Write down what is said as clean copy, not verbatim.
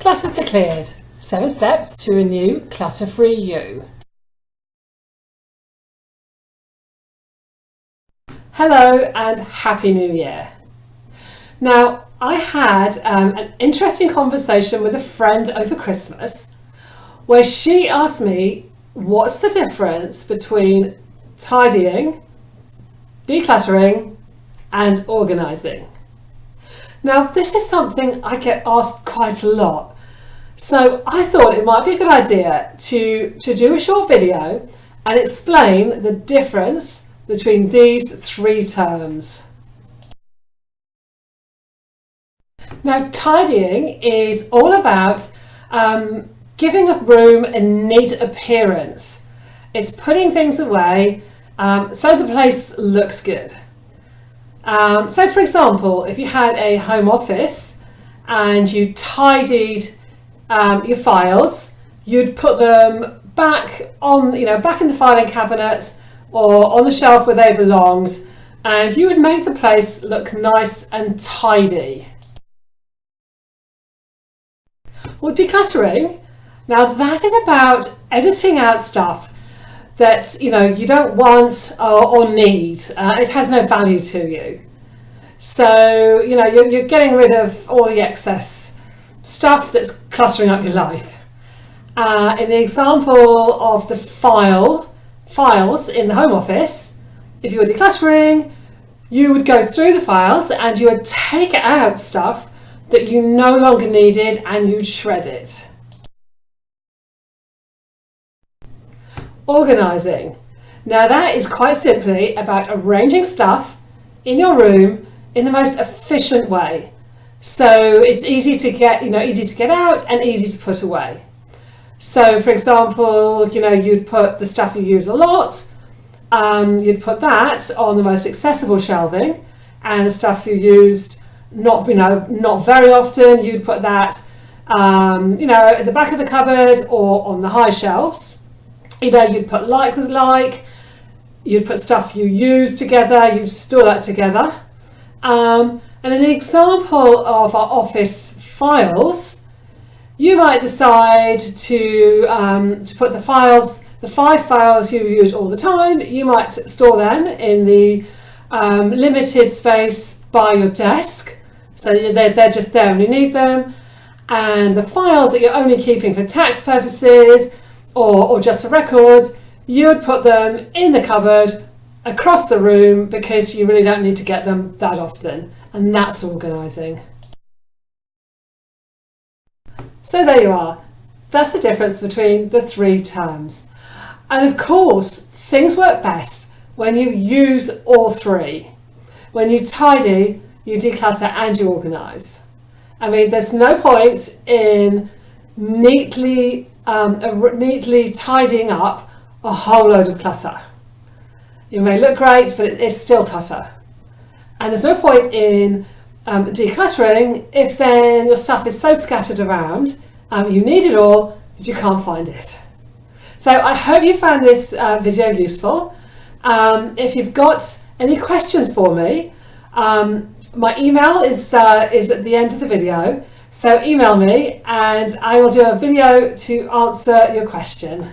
Clutter to cleared. 7 steps to a new clutter-free you. Hello and Happy New Year. Now, I had an interesting conversation with a friend over Christmas where she asked me what's the difference between tidying, decluttering and organising. Now, this is something I get asked quite a lot. So I thought it might be a good idea to do a short video and explain the difference between these 3 terms. Now, tidying is all about giving a room a neat appearance. It's putting things away so the place looks good. So for example, if you had a home office and you tidied your files, you'd put them back on, back in the filing cabinets or on the shelf where they belonged, and you would make the place look nice and tidy. Well, decluttering, now that is about editing out stuff that you don't want or need. It has no value to you. So you're getting rid of all the excess stuff that's cluttering up your life. In the example of the files in the home office, if you were decluttering, you would go through the files and you would take out stuff that you no longer needed and you'd shred it. Organising. Now that is quite simply about arranging stuff in your room in the most efficient way. So it's easy to get out and easy to put away. So for example, you'd put the stuff you use a lot, you'd put that on the most accessible shelving, and the stuff you used not very often, you'd put that at the back of the cupboard or on the high shelves. You'd put like with like, you'd put stuff you use together, you'd store that together. And in the example of our office files, you might decide to put the 5 files you use all the time, you might store them in the limited space by your desk, so they're just there when you need them. And the files that you're only keeping for tax purposes or just for records, you would put them in the cupboard across the room because you really don't need to get them that often. And that's organising. So there you are. That's the difference between the 3 terms. And of course, things work best when you use all 3. When you tidy, you declutter and you organise. I mean, there's no point in neatly tidying up a whole load of clutter. It may look great, but it's still clutter. And there's no point in decluttering if then your stuff is so scattered around, you need it all, but you can't find it. So I hope you found this video useful. If you've got any questions for me, my email is at the end of the video. So email me and I will do a video to answer your question.